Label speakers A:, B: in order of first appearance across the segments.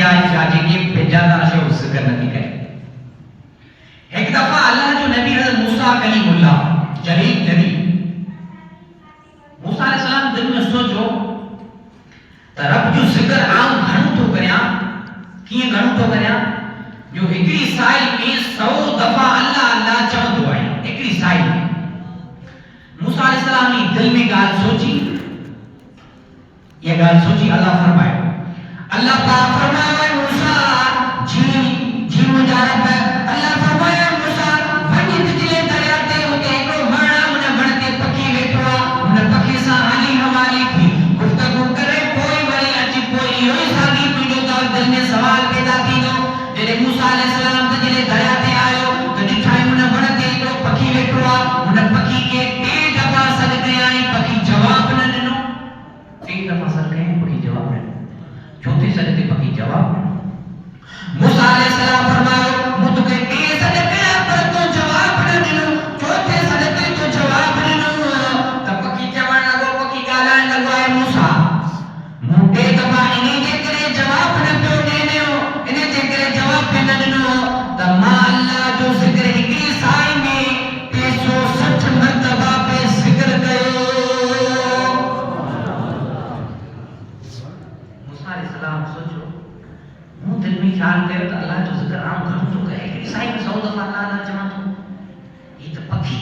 A: کیا جاجے کے بھیجاتا شے اس ذکر نتی کرے. ایک دفعہ اللہ جو نبی حضرت موسیٰ کلیم اللہ جلیل نبی موسیٰ علیہ السلام دل میں سوچو تا رب جو ذکر عام گھنو تو کریا کیے گھنو تو کریا جو ہکری سائل میں 100 دفعہ اللہ اللہ چمت ہوا ہے ہکری سائل میں. موسیٰ علیہ السلام نے دل میں گال سوچی یہ گال سوچی اللہ فرمائے اللہ پاک فرمائے موسیٰ جی مجارب ہے اللہ فرمائے موسیٰ ونی تجلے دریاتے ہوتے ایکو مانا انہیں بڑھتے پکی بیٹھوا انہیں پکی سا حالی حوالی تھی گفتگو کرے کوئی بڑی اچھی کوئی ہوئی ساگی تجھو دل میں سوال پیدا کی دو جنہیں موسیٰ علیہ السلام تجلے دریاتے آئے تو جٹھائی انہیں بڑھتے ایکو پکی بیٹھوا انہیں پکی کے ایک دفعہ صدقے آئیں پکی جواب نہ دنو ایک دفعہ صدقے آئیں پکی جواب نہ چوتھی صدقے پکی جواب نہ. موسیٰ علیہ السلام فرمائے مجھ کے تیز صدقے پر تو جواب نہ دنو چوتھے صدقے تو جواب نہ دنو تب پکی جواب لگو پکی گالائیں لگو اے موسیٰ موٹے دفعہ انہیں جے کرے جواب نہ پیو دینے ہو انہیں جے کرے جواب پہ نہ دنو تب ماں اللہ جو ذکر ہی سائی میں 360 مرتبہ پہ ذکر کرو. موسیٰ علیہ السلام سوچو مو دل میں خیال کرے تو اللہ جو ذکر عام گھنو تو کہے کہ سائی میں 100 دفعہ اللہ جمع تو یہ تو پکی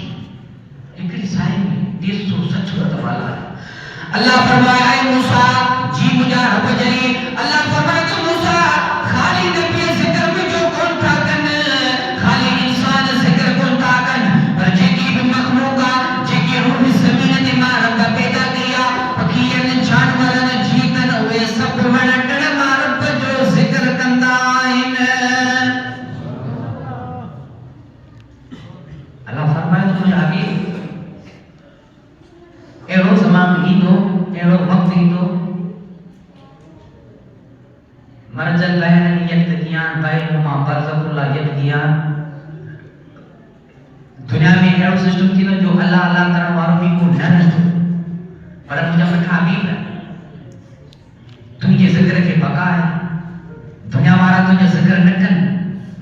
A: ایک سائی میں 360 مرتبہ اللہ فرمایا اے موسیٰ جی مجھا رب جلیل اللہ فرمایا تو موسیٰ خالی نبی ذکر میں جو کون تھا کن خالی انسان ذکر کون تھا کن پر جے کی بھی مخلوقہ جے کی روح زمین نے ماں رب پیدا کیا پکیین جانورن جیتن ہوئے سب منٹن ماں رب جو ذکر کندائن. اللہ فرمایا تو مجھے آگے ایرو زمان ہی دو ایرو وقت ہی دو مرجل بہن یتقیان بینہما برزخ اللہ یبغیان. دنیا میں ایرو سسٹم تھی جو اللہ اللہ کرنے والوں کو نہ رہتا پر مجھے مٹھا حبیب ہے تجھے ذکر کے بقا ہے دنیا مارا تجھے ذکر نکن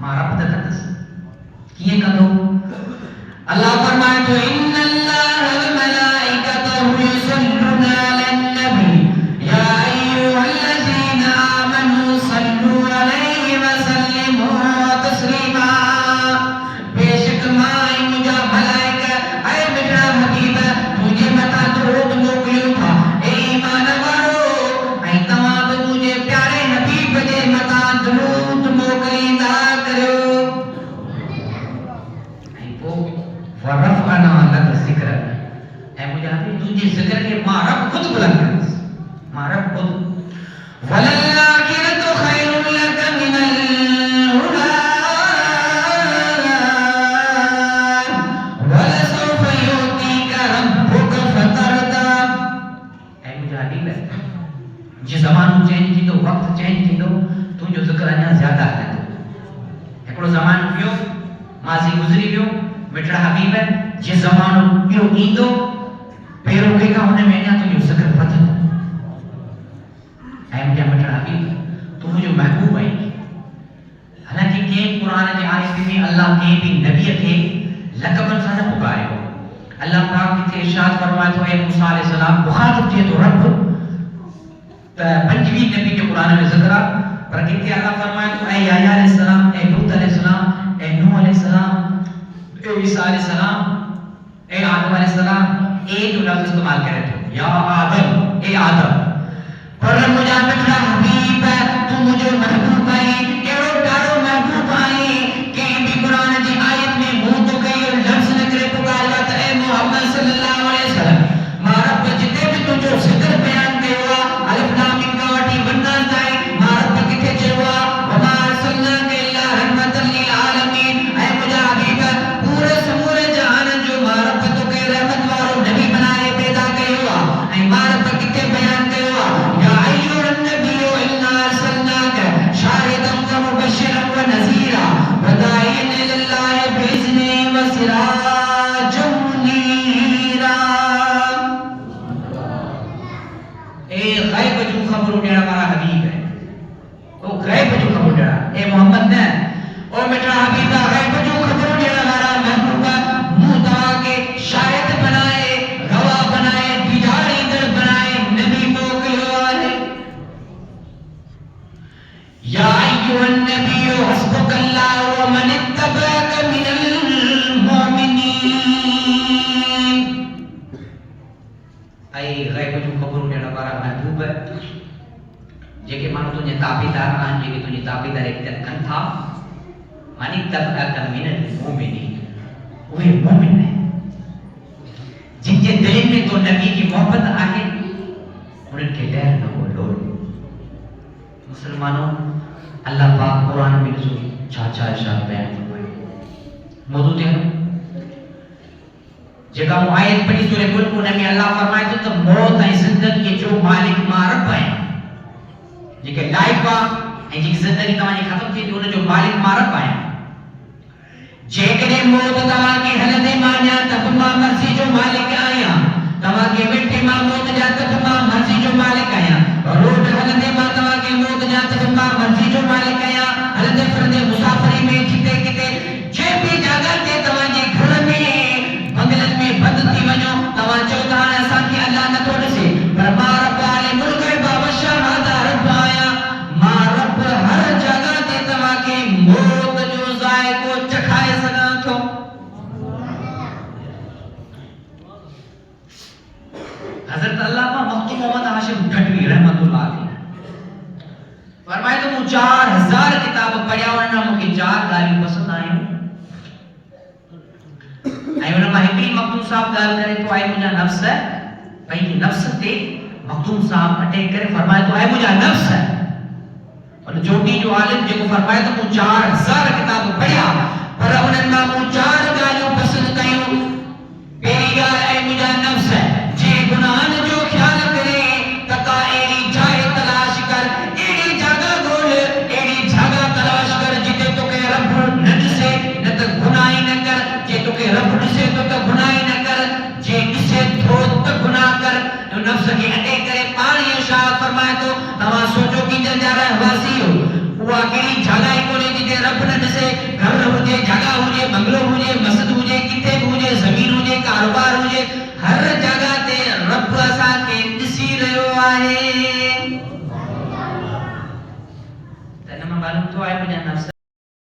A: مارا پتہ تکس کیے کدو اللہ فرمائے تو ان اللہ والملائکتہ یصلون علی النبی یا ایھا الذین آمنوا صلوا علیہ وسلموا تسلیما. بے شک مائی مجھا ملائکہ اے میرا حبیب تجھے متا درود موکلیوں تھا اے ایمان والو اے تمام تجھے پیارے حبیب دے متا درود موکلیندا کرو. اے وہ ورفعنا لک ذکر اے مجھے تجھے ذکر کے ماں رب خود بلند کر ماں رب خود وللآخرۃ خیر لک من الأولى ولسوف یؤتیک ربک فترضی. اے مجھے حبیب ہے جی زمان چینج کی دو وقت چینج کی دو تو جو ذکر انیا زیادہ ہے تو ایکڑو زمان پیو ماضی گزری پیو مٹڑا حبیب ہے جی زمان پیو ایندو پیرو کے کا ہونے میں تو جو ذکر فتح اے مجھے مٹڑا حبیب تو مجھے محبوب ہے حالانکہ کہ قرآن کے آیت میں اللہ کے بھی نبی کے لقبن سانہ پکارے ہو اللہ پاک کی ارشاد فرمائے تو اے موسیٰ علیہ السلام مخاطب تھے تو رب پنجوی نبی کے قرآن میں ذکر پر کہ اللہ فرمائے تو اے یحییٰ علیہ السلام اے لوط علیہ السلام اے نوح علیہ السلام اے عیسیٰ علیہ السلام اے آدم علیہ السلام اے جو لفظ استعمال کرے تو یا آدم اے آدم پر مجھے مٹھا حبیب ہے تو مجھے محبوب ہے ایرو ڈارو محبوب ہے کہ بھی قرآن جی آیت میں منہ تو کئی اور لفظ نکرے پکارا تو اے محمد صلی اللہ علیہ وسلم مارب جتے بھی تو جو ذکر بیان کے ہوا الف لام میم کا واٹی بننا جائے مارب کتے چلوا وما ارسلناک الا رحمۃ للعالمین. اے مجھے حبیب ہے پورے سمورے جہان جو مارب تو کہ رحمت والو نبی بنائے پیدا کے ہوا اے مارب کتے بیان کے ہوا یا ایھا النبی انا محمد نے او میٹھا حبیبہ غیب جو خبر دینا ہمارا محبوبہ موتا کے شاہد بنائے گواہ بنائے دیداری در بنائے نبی موکلو آئے یا ایوہ النبی حسبک اللہ ومن اتبعک من المؤمنین اے غیب جو خبر دینا ہمارا محبوب ہے جے کہ مانو تجھے تابیدار آن جے کہ تجھے تابیدار ایک تن تھا مانی تبعک من المؤمنین وہ مومن ہے جن کے دل میں تو نبی کی محبت آئے ان کے لہر نہ ہو لوڑ مسلمانوں اللہ پاک قرآن میں نزول چاچا ارشاد بیان فرمائے موضوع دے جگہ آیت پڑھی سورہ ملک میں اللہ فرمائے تو موت ہے زندگی جو مالک رب ہے جے لائف ہے جی زندگی تمہاری ختم تھی ان جو مالک رب ہے جے کرے موت تما کے ہلدے مانیا تب ماں مرضی جو مالک آیا تما کے مٹی ماں موت جا تب ماں مرضی جو مالک آیا روڈ ہلدے ماں تما کے موت جا تب ماں مرضی جو مالک آیا ہلدے پردے مسافری میں کتے کتے جے بھی جگہ تے تما جے گھر میں بنگلن میں بدتی ونو تما چوتھا ایسا کہ اللہ نہ توڑ سے پر ماں رب عالم ملک بابا شاہ رب آیا ماں رب ہر جگہ تے تما کے موت جو ذائقو چکھائے سکا تو حضرت علامہ مختوم محمد ہاشم گھٹوی رحمت اللہ علیہ فرمائے تو مجھ 4000 کتاب پڑھیا اور انہاں مجھے 4 گالی پسند آئیں آئے انہاں محبین مختوم صاحب گال کرے تو آئے مجھا نفس ہے بھئی نفس تے مختوم صاحب اٹیک کرے فرمائے تو آئے مجھا نفس ہے اور جو بھی جو عالم جو فرمائے تو مجھ 4000 کتاب پڑھیا پر انہاں مجھ 4 گالیوں پسند کئیوں پیری گال اے مجھا نفس ہے جے گناہن جو خیال کرے تکا ایری جائے تلاش کر ایری جگہ گول ایری جگہ تلاش کر جتے تو کہ رب نج سے نہ تک گناہی نہ کر جے تو کہ رب سے تو تک گناہی نہ کر جے کسے تھوت تک گناہ کر نفس کی اٹیک کرے پانی ارشاد فرمائے تو تمہاں سوچو کی جل جا رہا واسی ہو وہ اکیلی جگہ ہی کو لے جتے رب نج سے گھر ہو جے جگہ ہو جے بنگلو ہو جے